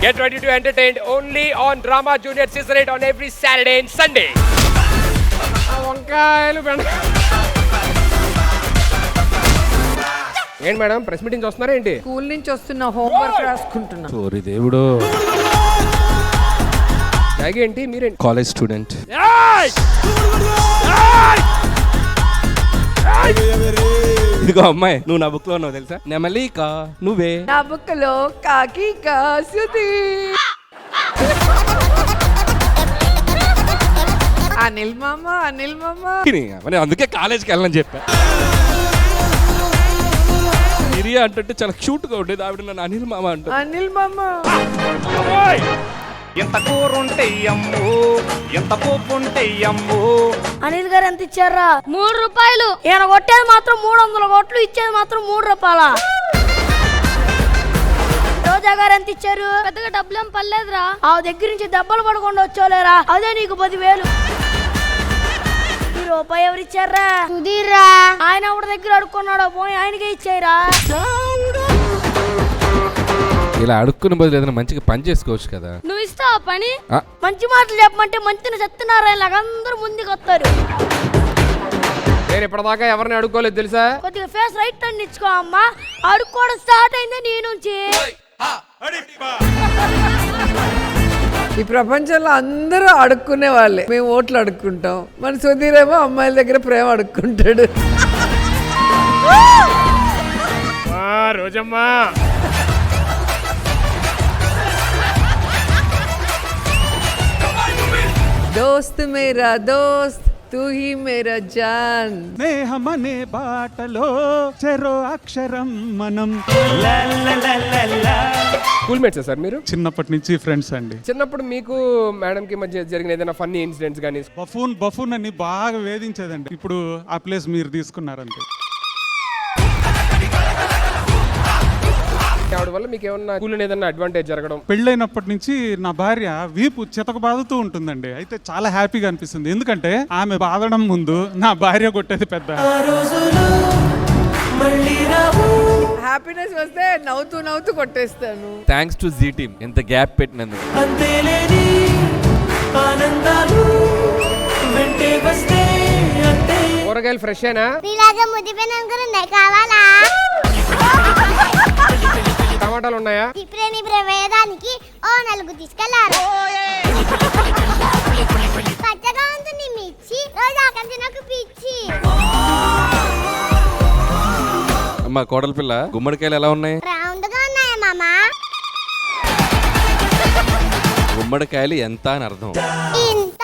Get ready to entertain only on Drama Junior Season 8 on every Saturday and Sunday. ఏంటి madam press meeting వస్తున్నారా ఏంటి? School నుంచి వస్తున్న homework రాసుకుంటున్నా. Sorry దేవుడు. ఏంటి మీరేంటి? College student. ఇదిగో అమ్మాయి, నువ్వు నా బుక్ లో ఉన్నావు తెలుసా? నెమలిక నువ్వే. నా బుక్ లో కాకి కాసుది. అనిల్ మామ అందుకే కాలేజ్కి వెళ్ళని చెప్పా. ఇరియా అంటే చాలా క్యూట్ గా ఉండేది, ఆవిడ నన్ను అనిల్ మామ అంట. అనిల్ మామ ఎంత కూరుంటే అమ్ము, ఎంత పోపు ఉంటే అమ్ము. అనిల్ గారు ఎంత ఇచ్చారా? 3 రూపాయలు. ఈయన కొట్టేది మాత్రం 300 కోట్లు, ఇచ్చేది మాత్రం 3 రూపాయల. రోజా గారు ఎంత ఇచ్చారు? పెద్దగా డబ్బులేం పర్లేదురా. ఆ దగ్గర నుంచి దెబ్బలు పడకుండా వచ్చోలేరా, అదే నీకు 10,000. ఈ రూపాయి ఎవరు ఇచ్చారా? సుధీర్రా. ఆయన ఎవరి దగ్గర అడుక్కున్నాడో పోయి ఆయనకే ఇచ్చారా. ఇలా అడుక్కుని బదులు ఏదైనా మంచిగా పని చేసుకోవచ్చు కదా. నువ్వు ఇస్తావా పని? మంచి మాటలు చెప్పమంటే మంచిని సత్యనారాయణ అందరూ ముందుకు వస్తారు. నేను ఇప్పటిదాకా ఎవరిని అడుక్కోలేదు తెలుసా? కొద్దిగా ఫేస్ రైట్ టర్న్ ఇచ్చుకో అమ్మా. అడుక్కోవడం స్టార్ట్ అయిందే నీ నుంచి. ఈ ప్రపంచంలో అందరూ అడుక్కునే వాళ్ళే. మేము ఓట్లు అడుక్కుంటాం, మన సుధీర్ ఏమో అమ్మాయిల దగ్గర ప్రేమ అడుక్కుంటాడు. రోజమ్మా దోస్త్ మేరా దోస్త్ తూ హీ మేరా జాన్. స్నేహమనే బాటలో చెరో అక్షరం మనం. స్కూల్ మేట్సా సార్ మీరు? చిన్నప్పటి నుంచి ఫ్రెండ్స్ అండి. చిన్నప్పుడు మీకు మేడం కి మధ్య జరిగిన ఏదైనా ఫన్నీ ఇన్సిడెంట్స్ కానీ? బఫూన్ అని బాగా వేధించేదండి. ఇప్పుడు ఆ ప్లేస్ మీరు తీసుకున్నారంటే. ఆవిడ వల్ల మీకు ఏమన్నా స్కూల్లో ఏదైనా అడ్వాంటేజ్ జరగడం? పెళ్ళైనప్పటి నుంచి నా భార్య వీపు చితక బాదుతూ ఉంటుందండి. అయితే చాలా హ్యాపీగా అనిపిస్తుంది, ఎందుకంటే ఆమె బాధడం ముందు నా భార్య కొట్టేది పెద్ద. హ్యాపీనెస్ వస్తే నవ్వుతూ నవ్వుతూ కొట్టేస్తాను. థ్యాంక్స్ టు జీ టీమ్ ఎంత గ్యాప్ పెట్టినందుకు. కూరగాయలు ఫ్రెష్ అయినా? టమాటాలు ఉన్నాయా? వేదానికి ఓ 4 తీసుకెళ్లారు. పచ్చగా ఉంటుంది మిర్చి, రోజా కంటే నాకు పిచ్చి. అమ్మా కోడల పిల్ల, గుమ్మడికాయలు ఎలా ఉన్నాయి? రౌండ్ గా ఉన్నాయా మామా? గుమ్మడికాయలు ఎంత అని అర్థం. ఇంత.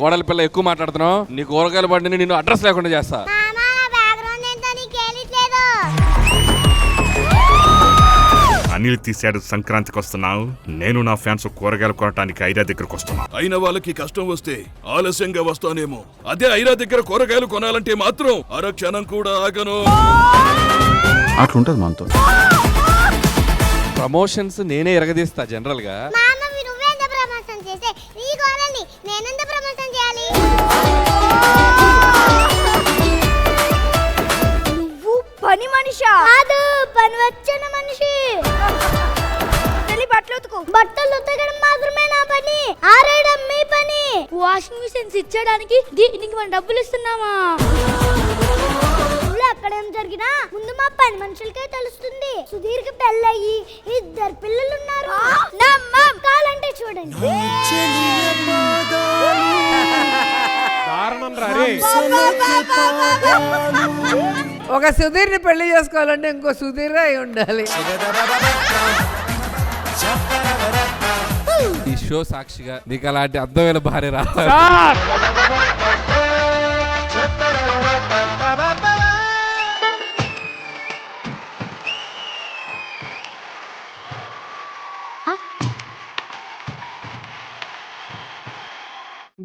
కోడల పిల్ల ఎక్కువ మాట్లాడుతున్నావు. నీ కూరగాయలు బండిని నిన్ను అడ్రస్ లేకుండా చేస్తా. అనిల్ తీసాడు సంక్రాంతికి వస్తున్నావు. నేను నా ఫ్యాన్స్ కూరగాయలు కొనడానికి ఐరా దగ్గరకు వస్తున్నా. అయిన వాళ్ళకి కష్టం వస్తే ఆలస్యంగా వస్తానేమో, అదే ఐరా దగ్గర కూరగాయలు కొనాలంటే మాత్రం అరక్షణం కూడా ఆగను. అట్లుంటది మనతో. ప్రమోషన్స్ నేనే ఎరగదీస్తా జనరల్ గా. పని మనిషా కాదు, పని వచ్చిన మనిషి. బట్టలు ఉతకడం మాత్రమే నా పని, ఆరేయడం మీ పని. వాషింగ్ మిషన్స్ ఇచ్చడానికి దీనికి మనం డబ్బులు ఇస్తున్నామా? ఎక్కడేం జరిగినా ముందు మా పని మనుషులకే తెలుస్తుంది. సుధీర్కి పెళ్ళయి 2 పిల్లలున్నారు. కాలంటే చూడండి. ఒక సుధీర్ని పెళ్లి చేసుకోవాలంటే ఇంకో సుధీర్ అయి ఉండాలి. ఈ షో సాక్షిగా నీకు అలాంటి అర్థమైన భార్య రావాలి.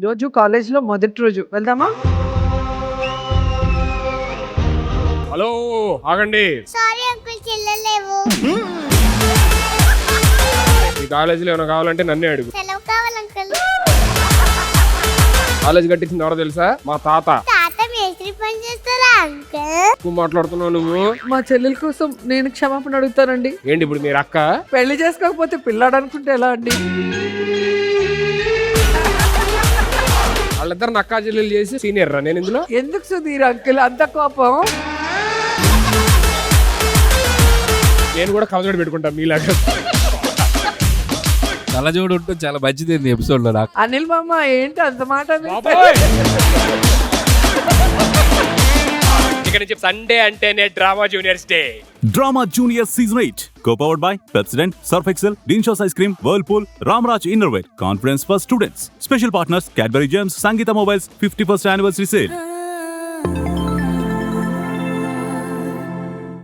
రోజు కాలేజ్ లో మొదటి రోజు వెళ్దామా? హలో ఆగండి. సారీ అంకుల్, చెల్లెలేవు. ఈ కాలేజీలో ఏమైనా కావాలంటే నన్నే అడుగు. సెలవు కావాలి అంకుల్. కాలేజ్ కట్టించింది ఎవరో తెలుసా? మా తాత. తాత మేస్త్రి పని చేస్తారా అంకుల్? ఎక్కువ మాట్లాడుతున్నావు నువ్వు. మా చెల్లెల కోసం నేను క్షమాపణ అడుగుతానండి. ఏంటి ఇప్పుడు మీరు అక్క? పెళ్లి చేసుకోకపోతే పిల్లాడు అనుకుంటే ఎలా అండి? వాళ్ళిద్దరు నక్కా చెల్లెలు చేసి సీనియర్ రా నేను ఇందులో. ఎందుకు సుధీర్ అంకుల్ అంత కోపం? నేను కూడా కవజోడు పెట్టుకుంటా మీలాగా. కళ్ళజోడు ఉంటూ చాలా మంచిది ఎపిసోడ్ లో నాకు. అనిల్ మామ ఏంటి అంత మాట అనిల్? బాబోయ్! ఇక నుంచి సండే అంటేనే drama juniors day. Drama Junior Season 8. Co-powered by Pepsodent, Surf Excel, Dinshos Ice Cream, Whirlpool, Ramraj Innerwear. Conference for students. Special partners Cadbury Gems, Sangeeta Mobiles 51st Anniversary Sale.